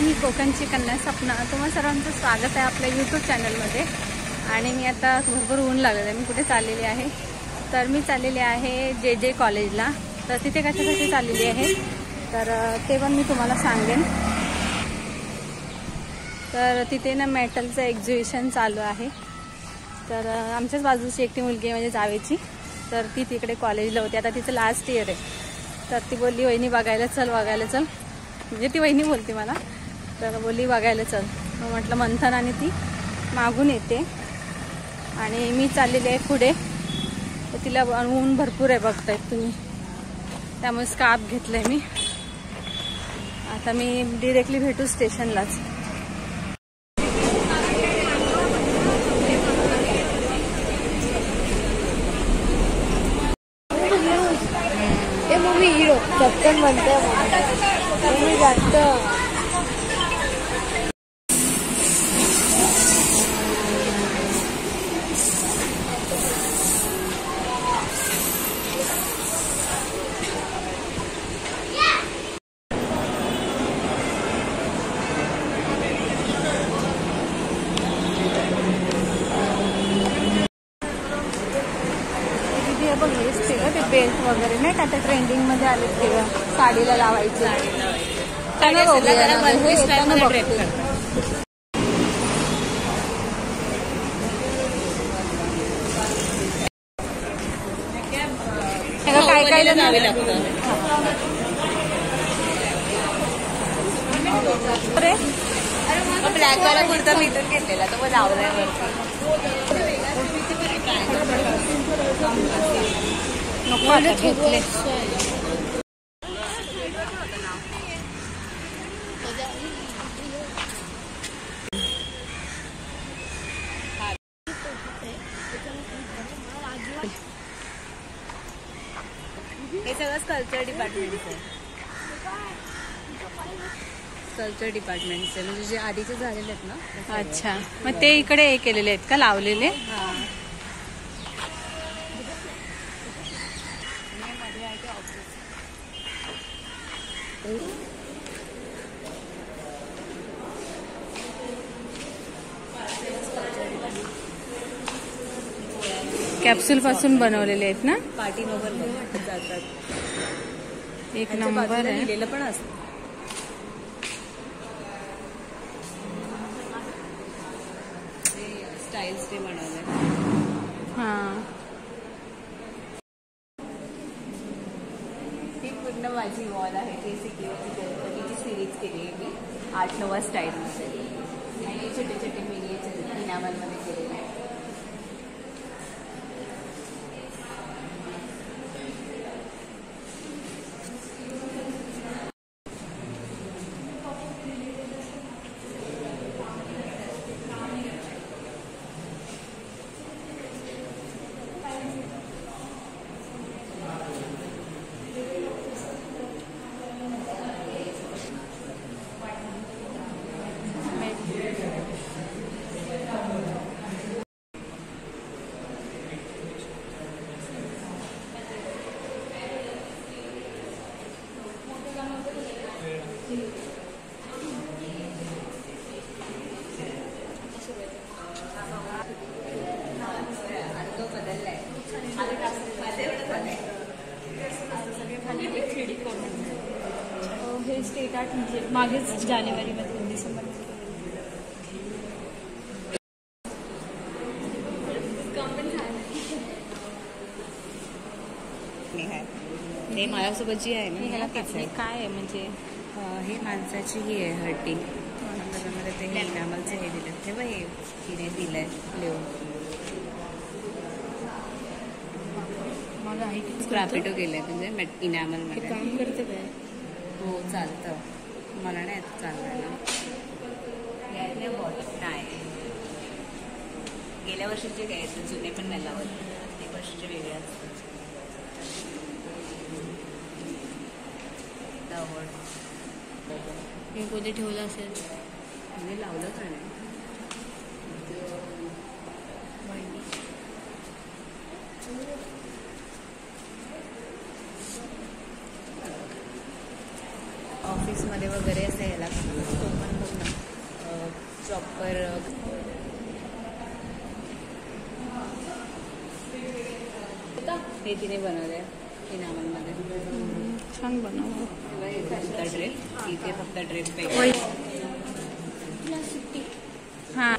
मी कोकणची कन्या सपना, तुम्हा सर्वांचं स्वागत आहे आपल्या यूट्यूब चॅनलमध्ये। आणि मी आता भरपूर ऊन लागलेलं आहे, मी कुठे चाललेली आहे तर मी चाललेली आहे जे कॉलेजला। तर तिथे कशासाठी चाललेली आहे तर ते पण मी तुम्हाला सांगेन। तर तिथे ना मेटलचं एक्झिबिशन चालू आहे। तर आमच्याच बाजूची एकटी मुलगी आहे म्हणजे जावेची, तर ती तिकडे कॉलेजला होती, आता तिचं लास्ट इयर आहे। तर ती बोलली वहिनी बघायला चल म्हणजे ती वहिनी बोलते मला, तर बोलली बघायला चल। मग म्हटलं मंथन आणि ती मागून येते आणि मी चाललेली आहे पुढे। तर तिला ऊन भरपूर आहे बघतायत तुम्ही, त्यामुळे स्कार्फ घेतलंय मी। आता मी डिरेक्टली भेटू स्टेशनलाच। मूवी हिरो कॅप्टन म्हणते मूवी जास्त ते बेल्ट वगैरे नाही का, ते ट्रेंडिंग मध्ये आले तेव्हा साडीला लावायचे। काय काय लावावे लागतं। ब्लॅक वाला कुर्ता मी इथून घेतलेला, तो मग लावलाय नको आता घेतले। हे सगळं कल्चर डिपार्टमेंट आहे। कल्चर डिपार्टमेंट आहे म्हणजे जे आधीचे झालेले आहेत ना। अच्छा, मग ते इकडे हे केलेले आहेत का लावलेले? कॅप्सूल पासून बनवलेले आहेत ना। पार्टी वगैरे जातात, एक नंबर आहे। लिहिलेलं पण असतं। स्टाईल्स ते बनवलंय। हां, ती पूर्ण माझी वॉल आहे, ती गणपतीची सिरीज केली आहे मी 8-9 स्टाईलमध्ये, आणि छोटे छोटे मिनिएचर इनामलमध्ये केलेले आहे। हे स्टेट आर्ट म्हणजे मागेच जानेवारीमध्ये डिसेंबर हे माझ्यासोबत जी आहे ना, काय आहे म्हणजे हे माणसाची ही आहे हड्डी, त्याच्यामध्ये ते इनामलचं हे दिलं तेव्हा हे तिने दिलंय लिहून। स्क्रॅपिटो केलंय म्हणजे इनामल मध्ये काम करते काय? हो चालतं, मला नाही चाललं ना। बॉटल नाही, गेल्या वर्षीचे घ्यायचं, जुने पण नाही लावत, ते वर्षीचे वेगळे असतात। हे कुठे ठेवलं असेल, मी लावलं का नाही? ऑफिसमध्ये वगैरे असं यायला प्रॉपर हे तिने बनवलंय इनामांमध्ये. छान बनवलं. फक्त ड्रेस इथे फक्त ड्रेस हां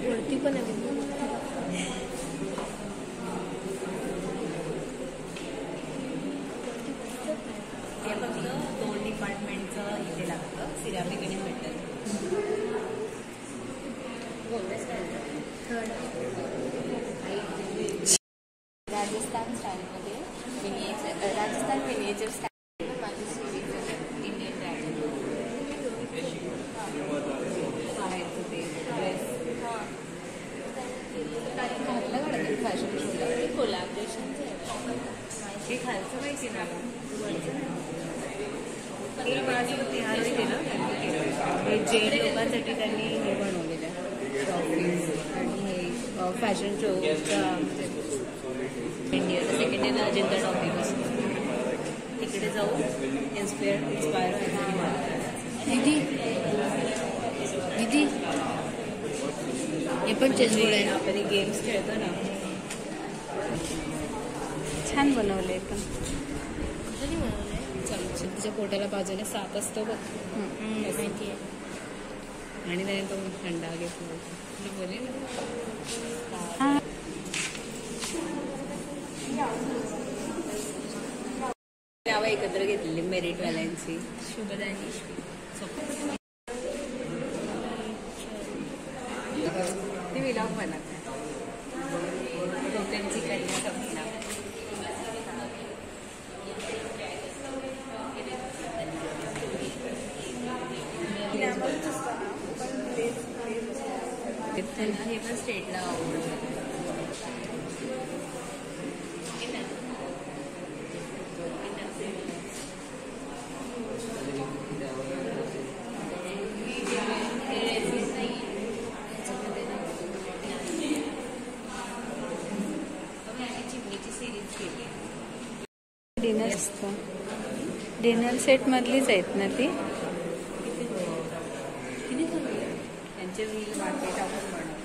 वरती पण आहे. हे फक्त 2 डिपार्टमेंटचं इथे लागतं, सिरामिक आणि मेटल. राजस्थान स्टाईलमध्ये राजस्थान मिनिएचर स्टाईल माझी सिरीज इंडियन ब्रँड बाहेरचं ते ड्रेस घातलं काढतात फॅशन शोला. ते कोलॅबरेशनचं आहे. हे खालचं माहिती ना हे माझं तिहारही केलं त्यांनी केलं. हे जैन लोकांसाठी त्यांनी हे बनवलेलं आहे ट्रॉफीज आणि हे फॅशन शोचा इंडिया सेकंड इयरला अजिंठा टॉपिक असतो. तिकडे जाऊन इन्स्पायर दीदी दीदी हे पण चेसबोर्ड आहे. आपण गेम्स खेळतो ना. छान बनवले पण. तिच्या पोटाला बाजूने 7 असतो बघ माहिती आहे. आणि त्याने तो थंडा घेतला बोले हां नावं एकत्र घेतलेली मेरिटवाल्यांची. शुभदानी ती विलॉग बनत त्यांची कन्या सपना. त्यांना हे पण स्टेटला आवडतं. डिनर असतं. डिनर सेट मधलीच आहेत ना ती. त्यांचे रील मार्केट आपण बनवतात.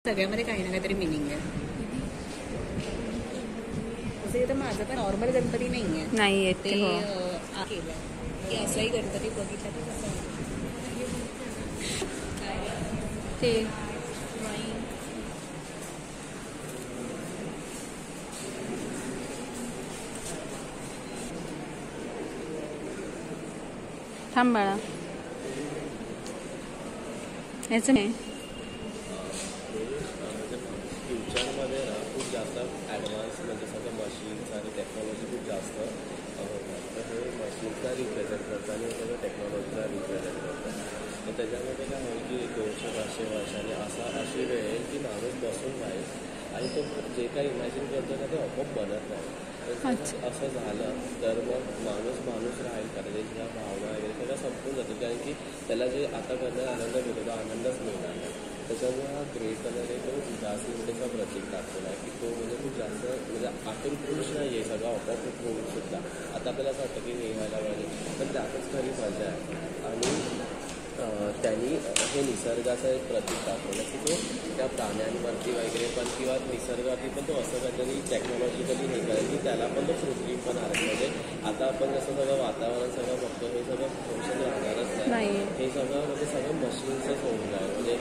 सगळ्यामध्ये काही ना काहीतरी मिनिंग आहे. तसं तर माझं पण नॉर्मल गणपती नाही आहे. नाही येत ते हो. केलं की असाही गणपती बघितला की कसं ते थांब बाळा याचं नाही. फ्युचरमध्ये ना खूप जास्त ॲडव्हान्स म्हणजे सगळं मशीन्स आणि टेक्नॉलॉजी खूप जास्त होतात. तर हे मशीन्सला रिप्रेझेंट करतं आणि सगळं टेक्नॉलॉजीला रिप्रेझेंट करतं. तर त्याच्यामध्ये काय होईल की 200-500 वर्षांनी अशी वेळ येईल की माणूस बसून राहील आणि तो जे काही इमॅजिन करतो ना ते आपोआप बनत नाही. तर असं झालं तर मग माणूस राहील कारण त्याच्या भावना वगैरे सगळं संपून जातं. कारण की त्याला जे आता करण्यात आनंद मिळतो तो आनंदच मिळणार नाही. त्याच्यामुळे हा ग्रे कलर आहे तो उदासीनतेचा प्रतीक दाखवला आहे की तो म्हणजे खूप जास्त म्हणजे आतून खुश नाही आहे सगळं आपोआप होऊन सुद्धा. आता आपल्याला असं वाटतं की हे व्हायला पाहिजे पण त्यातच खरी मजा आहे. आणि त्यांनी हे निसर्गाचं एक प्रतीक दाखवलं की तो त्या प्राण्यांवरती वगैरे पण किंवा निसर्गावरती पण तो असं काहीतरी टेक्नॉलॉजिकली हे करेल की त्याला पण तो कृत्रिम पण आहे. म्हणजे आता आपण जसं सगळं वातावरण सगळं बघतो हे सगळं फंक्शन राहणारच नाही. हे सगळं म्हणजे सगळं मशीन्सच होऊन जाईल म्हणजे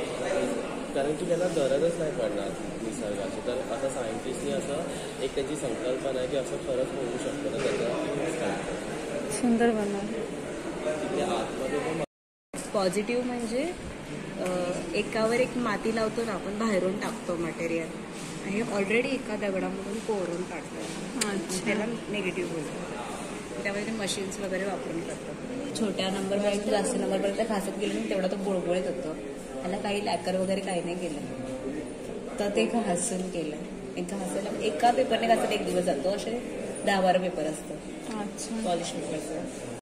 कारण की त्याला गरजच नाही पडणार निसर्गाची. तर आता सायंटिस्टनी असं एक त्याची संकल्पना आहे की असं खरंच होऊ शकतं ना त्याच्यावरती सुंदर बनवलं. तिथे आतमध्ये पण पॉझिटिव्ह म्हणजे एकावर एक माती लावतो ना आपण बाहेरून टाकतो मटेरियल हे ऑलरेडी एका दगडामधून कोरून काढतात, अच्छा. त्याला निगेटिव्ह बोलतात. त्यामध्ये ते मशीन्स वगैरे वापरून करतात. छोट्या नंबरपर्यंत जास्त नंबरपर्यंत घासत गेलं नाही तेवढा तो गुळगुळीत होतो. त्याला काही लॅकर वगैरे काही नाही केलं, तर ते घासून केलं. घासायला एका पेपरने घासत 1 दिवस जातो. असे 10-12 पेपर असतात अच्छा. पॉलिश पेपरचं.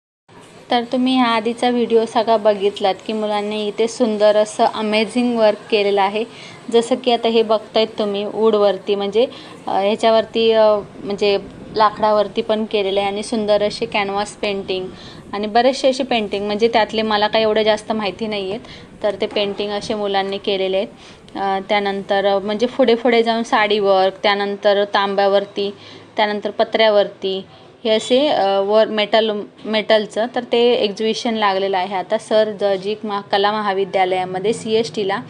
तर तुम्ही ह्या आधीचा व्हिडिओ सगळा बघितलात की मुलांनी इथे सुंदर असं अमेझिंग वर्क केलेलं आहे. जसं की आता हे बघतायत तुम्ही वूडवरती, म्हणजे ह्याच्यावरती म्हणजे लाकडावरती पण केलेलं आहे, आणि सुंदर असे कॅनव्हास पेंटिंग आणि बरेचसे असे पेंटिंग, म्हणजे त्यातले मला काही एवढं जास्त माहिती नाही आहेत, तर ते पेंटिंग असे मुलांनी केलेले आहेत. त्यानंतर म्हणजे पुढे जाऊन साडी वर्क, त्यानंतर तांब्यावरती, त्यानंतर पत्र्यावरती हे असे वर मेटलचं तर ते एक्झिबिशन लागलेलं आहे. आता सर जजी कला महाविद्यालयामध्ये CSTला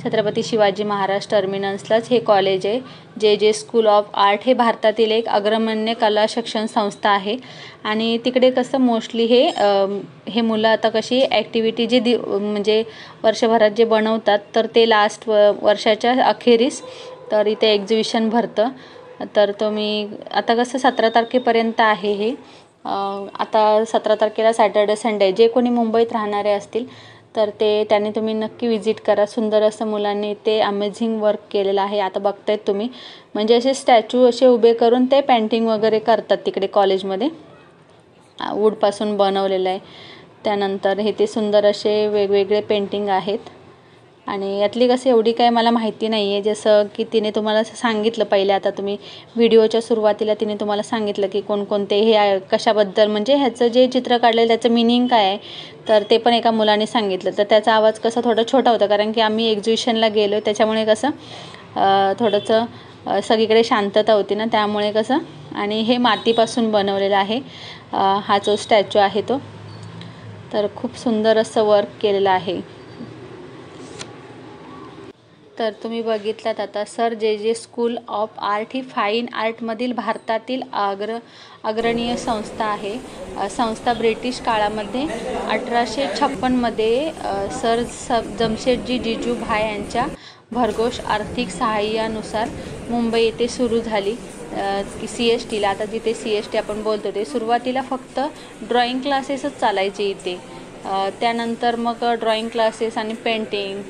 छत्रपती शिवाजी महाराज टर्मिनसलाच हे कॉलेज आहे. जे स्कूल ऑफ आर्ट हे भारतातील एक अग्रगण्य कला शिक्षण संस्था आहे. आणि तिकडे कसं मोस्टली हे मुलं आता कशी ॲक्टिव्हिटी जे म्हणजे वर्षभरात जे बनवतात तर ते लास्ट वर्षाच्या अखेरीस तर इथे एक्झिबिशन भरतं. तर तुम्ही आता कसं 17 तारखेपर्यंत आहे हे. आता 17 तारखेला सॅटर्डे संडे जे कोणी मुंबईत राहणारे असतील तर त्यांनी तुम्ही नक्की विजिट करा. सुंदर असं मुलांनी ते अमेझिंग वर्क केलेलं आहे. आता बघतायत तुम्ही, म्हणजे असे स्टॅच्यू असे उभे करून ते पेंटिंग वगैरे करतात तिकडे कॉलेजमध्ये, वूडपासून बनवलेलं आहे. त्यानंतर हे ते सुंदर असे वेगवेगळे पेंटिंग आहेत. आणि यातली कसं एवढी काय मला माहिती नाही आहे, जसं की तिने तुम्हाला सांगितलं पहिले, आता तुम्ही व्हिडिओच्या सुरुवातीला तिने तुम्हाला सांगितलं की कोणकोणते हे कशाबद्दल, म्हणजे ह्याचं जे चित्र काढलेलं त्याचं मिनिंग काय आहे, तर ते पण एका मुलाने सांगितलं. तर त्याचा आवाज कसा थोडा छोटा होता, कारण की आम्ही एक्झिबिशनला गेलो त्याच्यामुळे कसं थोडंसं सगळीकडे शांतता होती ना, त्यामुळे कसं. आणि हे मातीपासून बनवलेलं आहे हा जो स्टॅच्यू आहे तो. तर खूप सुंदर असं वर्क केलेलं आहे. तर तुम्ही बघितलात आता सर जे स्कूल ऑफ आर्ट ही फाईन आर्टमधील भारतातील अग्रणीय संस्था आहे. संस्था ब्रिटिश काळामध्ये 1856मध्ये सर जमशेदजी जिजूभाई यांच्या भरघोष आर्थिक सहाय्यानुसार मुंबई येथे सुरू झाली. CSTला, आता जिथे CST आपण बोलतो ते सुरुवातीला फक्त ड्रॉइंग क्लासेसच चालायचे इथे. त्यानंतर मग ड्रॉइंग क्लासेस आणि painting,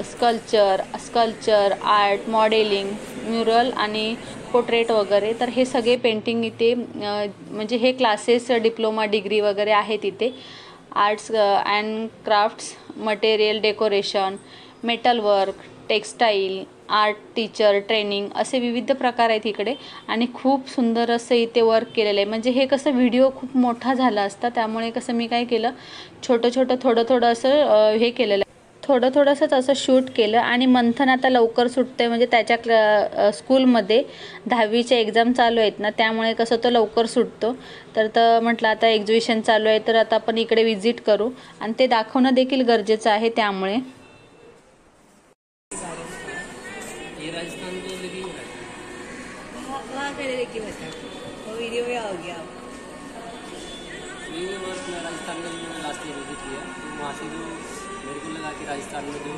sculpture, art, modelling, mural आणि पोर्ट्रेट वगैरे, तर हे सगळे पेंटिंग इथे म्हणजे हे क्लासेस डिप्लोमा डिग्री वगैरे आहेत इथे. Arts and crafts, material decoration, metal work, textile, art teacher training असे विविध प्रकार आहेत इकडे. आणि खूप सुंदर असं इथे वर्क केलेलं आहे. म्हणजे हे कसं व्हिडिओ खूप मोठा झाला असता, त्यामुळे कसं मी काय केलं, छोटं थोडं असं हे केलेलं आहे, थोडंसंच असं शूट केलं. आणि मंथन आता लवकर सुटते, म्हणजे त्याच्या स्कूलमध्ये 10वीचे एक्झाम चालू आहेत ना, त्यामुळे कसं तो लवकर सुटतो. तर म्हटलं आता एक्झिबिशन चालू आहे तर आता आपण इकडे विजिट करू, आणि ते दाखवणं देखील गरजेचं आहे. त्यामुळे वीडियो में आ गया ये वर्क मैं राजस्थान में मैंने लास्ट ईयर विजिट किया, तो वहाँ से जो मेरे को लगा कि राजस्थान में जो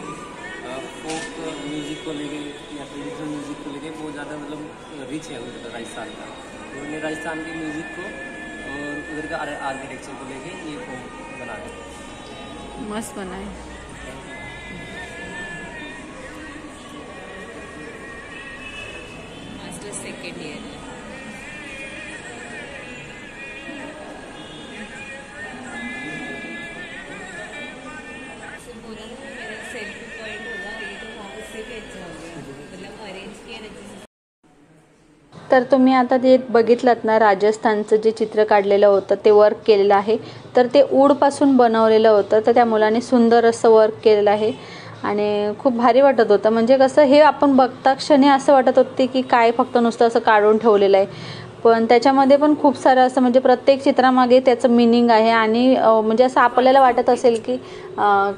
फोक म्यूज़िक को लेके या ट्रेडिशनल म्यूज़िक को लेके बहुत ज़्यादा मतलब रिच है उधर का राजस्थान का. तो उन्होंने राजस्थान के म्यूज़िक को और उधर का आर्किटेक्चर को लेके ये फोक बना है. मस्त बनाए. Masters second year. तर तुम्ही आता ते बघितलात ना, राजस्थानचं जे चित्र काढलेलं होतं ते वर्क केलेलं आहे, तर ते वूडपासून बनवलेलं होतं. तर त्या मुलाने सुंदर असं वर्क केलेलं आहे आणि खूप भारी वाटत होतं. म्हणजे कसं हे आपण बघता क्षणी असं वाटत होते की काय फक्त नुसतं असं काढून ठेवलेलं आहे, पण त्याच्यामध्ये पण खूप सारं असं म्हणजे प्रत्येक चित्रामागे त्याचं मिनिंग आहे. आणि म्हणजे असं आपल्याला वाटत असेल की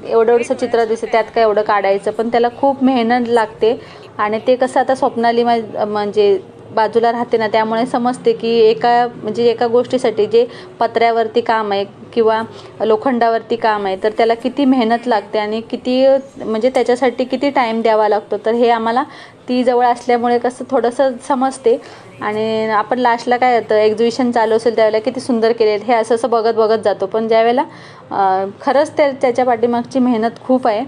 एवढंसं चित्र दिसतं त्यात काय एवढं काढायचं, पण त्याला खूप मेहनत लागते. आणि ते कसं आता स्वप्नाली म्हणजे बाजूला राहते ना, त्यामुळे समजते की एका गोष्टीसाठी जे पत्र्यावरती काम आहे किंवा लोखंडावरती काम आहे तर त्याला किती मेहनत लागते आणि किती म्हणजे त्याच्यासाठी किती टाईम द्यावा लागतो, तर हे आम्हाला ती जवळ असल्यामुळे कसं थोडंसं समजते. आणि आपण लास्टला काय होतं, एक्झिबिशन चालू असेल त्यावेळेला किती सुंदर केले हे असं बघत जातो, पण ज्यावेळेला खरंच त्याच्या पाठीमागची मेहनत खूप आहे.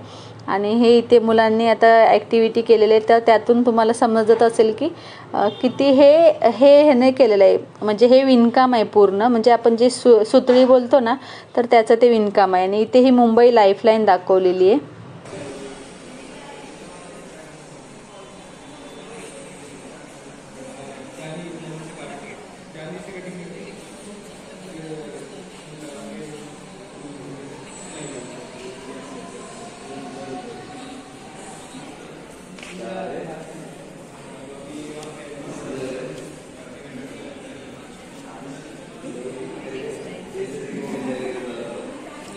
आणि हे इथे मुलांनी आता ॲक्टिव्हिटी केलेले तर त्यातून तुम्हाला समजत असेल की किती ह्याने केलेलं आहे. म्हणजे हे विणकाम आहे पूर्ण, म्हणजे आपण जे सुतळी बोलतो ना तर त्याचं ते विणकाम आहे. आणि इथे ही मुंबई लाईफलाईन दाखवलेली आहे.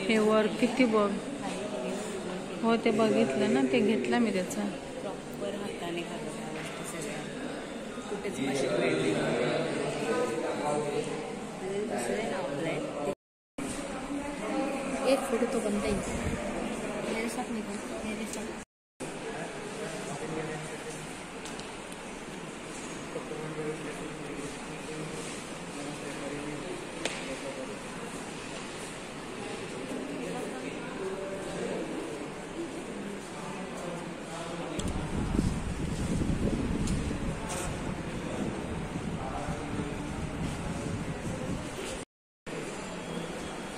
हे वर्क किती बघ, हो ते बघितलं ना, ते घेतलं मी त्याचा. प्रॉपर हाताने घालून सगळ्या कुठेच मशीन दुसरे लावलंय. एक फोटो तो बनता ही मेरे साथ निकल, मेरे साथ.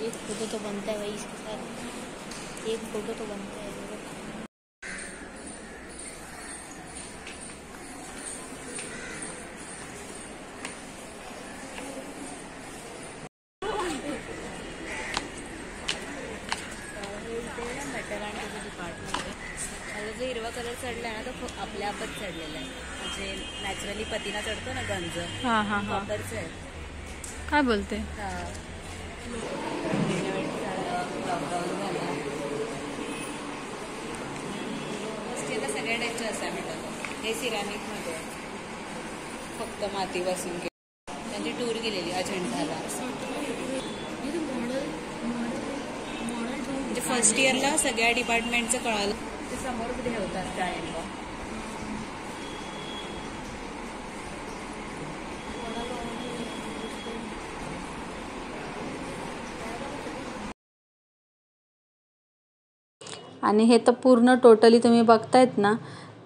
एक फोटो तो बनता है भाई इसके साथ, एक फोटो तो बनता है. जो हिरवा कलर चढला आहे ना तो आपल्या आपच चढलेला आहे, म्हणजे नॅचरली पतीना चढतो ना गंज, कॉपरचं आहे. काय बोलते? लॉकडाऊन झाला सगळ्या टाईपचं असाइनमेंट. हे सिरॅमिकमध्ये फक्त माती बसून त्यांची टूर गेलेली अजिंठाला. म्हणजे फर्स्ट इयरला सगळ्या डिपार्टमेंटचं कळालं ते समोर ठेवतात टाईमला. आणि हे तर पूर्ण टोटली तुम्ही बघतायत ना,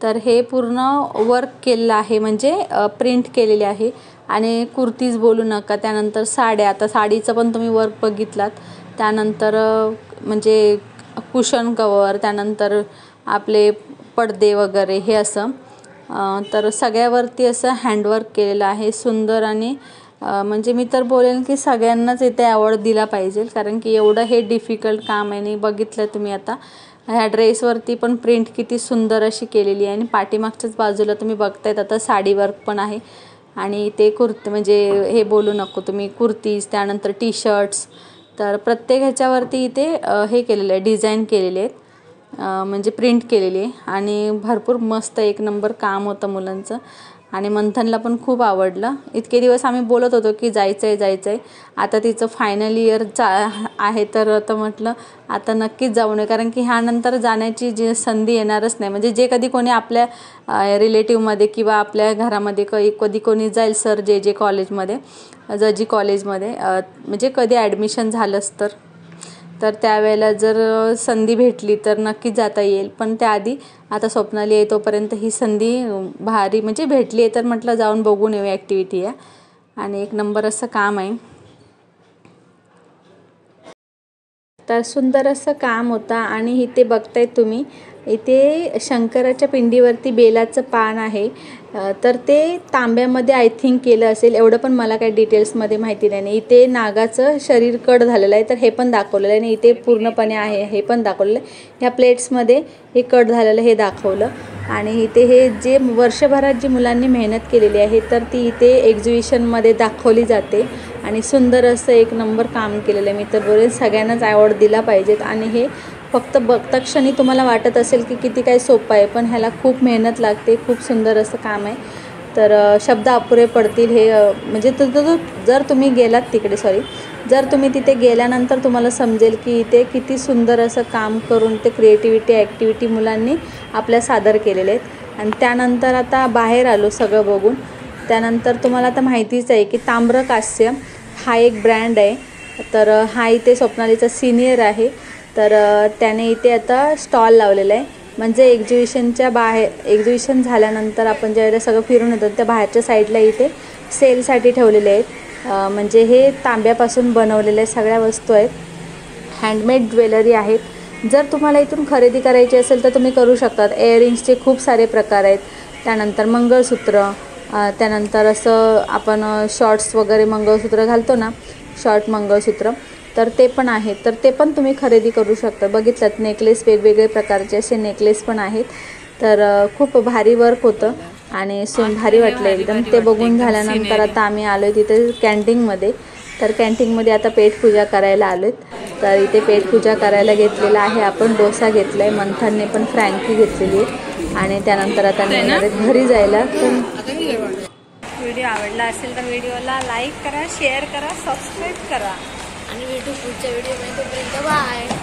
तर हे पूर्ण वर्क केलेलं आहे, म्हणजे प्रिंट केलेले आहे. आणि कुर्तीज बोलू नका, त्यानंतर साड्या, आता साडीचं पण तुम्ही वर्क बघितलात. त्यानंतर म्हणजे कुशन कवर, त्यानंतर आपले पडदे वगैरे हे असं, तर सगळ्यावरती असं हँडवर्क केलेलं आहे सुंदर. आणि म्हणजे मी तर बोलेन की सगळ्यांनाच इथे आवड दिला पाहिजे, कारण की एवढं हे डिफिकल्ट काम आहे. आणि बघितलं तुम्ही आता ह्या ड्रेसवरती पण प्रिंट किती सुंदर अशी केलेली आहे. आणि पाठीमागच्याच बाजूला तुम्ही बघतायत आता साडी वर्क पण आहे. आणि ते कुर्ती म्हणजे हे बोलू नको तुम्ही, कुर्तीज, त्यानंतर टी शर्ट्स, तर प्रत्येक ह्याच्यावरती इथे हे केलेलं आहे, डिझाईन केलेले आहेत, म्हणजे प्रिंट केलेली आहे. आणि भरपूर मस्त एक नंबर काम होतं मुलांचं. आणि मंथनला पण खूप आवडलं. इतके दिवस आम्ही बोलत होतो की जायचं आहे. आता तिचं फायनल इयर आहे, तर आता म्हटलं आता नक्कीच जाऊ नये, कारण की ह्यानंतर जाण्याची जी संधी येणारच नाही. म्हणजे जे कधी कोणी आपल्या रिलेटिव्हमध्ये किंवा आपल्या घरामध्ये कधी कोणी जाईल सर जे कॉलेजमध्ये, जजी कॉलेजमध्ये, म्हणजे कधी ॲडमिशन झालंच तर त्यावेळेला जर संधी भेटली तर नक्कीच जाता येईल. पण त्याआधी आता स्वप्नाली आहे तोपर्यंत ही संधी भारी म्हणजे भेटली आहे, तर म्हटलं जाऊन बघून येऊ ॲक्टिव्हिटी आहे. आणि एक नंबर असं काम आहे. तर सुंदर असं काम होतं. आणि इथे बघतायत तुम्ही, इथे शंकराच्या पिंडीवरती बेलाचं पान आहे, तर ते तांब्यामध्ये आय थिंक केलं असेल, एवढं पण मला काही डिटेल्समध्ये माहिती नाही. इथे नागाचं शरीर कट झालेलं आहे, तर हे पण दाखवलेलं आहे. आणि इथे पूर्णपणे आहे हे पण दाखवलेलं आहे. ह्या प्लेट्समध्ये हे कट झालेलं हे दाखवलं. आणि इथे हे जे वर्षभरात जी मुलांनी मेहनत केलेली आहे तर ती इथे एक्झिबिशनमध्ये दाखवली जाते. आणि सुंदर असं एक नंबर काम केलेलं आहे. मी तर बोलेन सगळ्यांनाच आवड दिला पाहिजेत. आणि हे फक्त बघता क्षणी तुम्हाला वाटत असेल की किती काय सोपं आहे, पण ह्याला खूप मेहनत लागते. खूप सुंदर असं काम आहे. तर शब्द अपुरे पडतील हे म्हणजे जर तुम्ही गेलात तिकडे जर तुम्ही तिथे गेल्यानंतर तुम्हाला समजेल की इथे किती सुंदर असं काम करून ते क्रिएटिव्हिटी ॲक्टिव्हिटी मुलांनी आपल्या सादर केलेले आहेत. आणि त्यानंतर आता बाहेर आलो सगळं बघून. त्यानंतर तुम्हाला आता माहितीच आहे की ताम्रकास्य हा एक ब्रँड आहे. तर हा इथे स्वप्नालीचा सिनियर आहे. तर त्याने इथे आता स्टॉल लावलेला आहे. म्हणजे एक्झिबिशनच्या बाहेर एक्झिबिशन झाल्यानंतर आपण ज्यावेळेला सगळं फिरून येतो त्या बाहेरच्या साईडला इथे सेलसाठी ठेवलेले आहेत. म्हणजे हे तांब्यापासून बनवलेल्या सगळ्या वस्तू आहेत. हँडमेड ज्वेलरी आहेत. जर तुम्हाला इथून खरेदी करायची असेल तर तुम्ही करू शकतात. इयरिंग्सचे खूप सारे प्रकार आहेत. त्यानंतर मंगळसूत्र, त्यानंतर असं आपण शॉर्ट्स वगैरे मंगळसूत्र घालतो ना, शॉर्ट मंगळसूत्र, तर ते पण आहेत. तर ते पण तुम्ही खरेदी करू शकता. बघितलं नेकलेस वेगवेगळे प्रकारचे असे नेकलेस पण आहेत. तर खूप भारी वर्क होतं आणि भारी वाटलं एकदम. ते बघून झाल्यानंतर आता आम्ही आलो आहे तिथे कॅन्टीनमध्ये. तर कॅन्टीनमध्ये आता पेटपूजा करायला आलो आहेत. तर इथे पेटपूजा करायला घेतलेला आहे आपण. डोसा घेतला आहे, मंथनने पण फ्रँकी घेतलेली आहे. आणि त्यानंतर आता निघणार आहेत घरी जायला. तर व्हिडिओ आवडला असेल तर व्हिडिओला लाईक करा, शेअर करा, सबस्क्राईब करा आणि भेटू पुढच्या व्हिडिओमध्ये. तोपर्यंत बाय.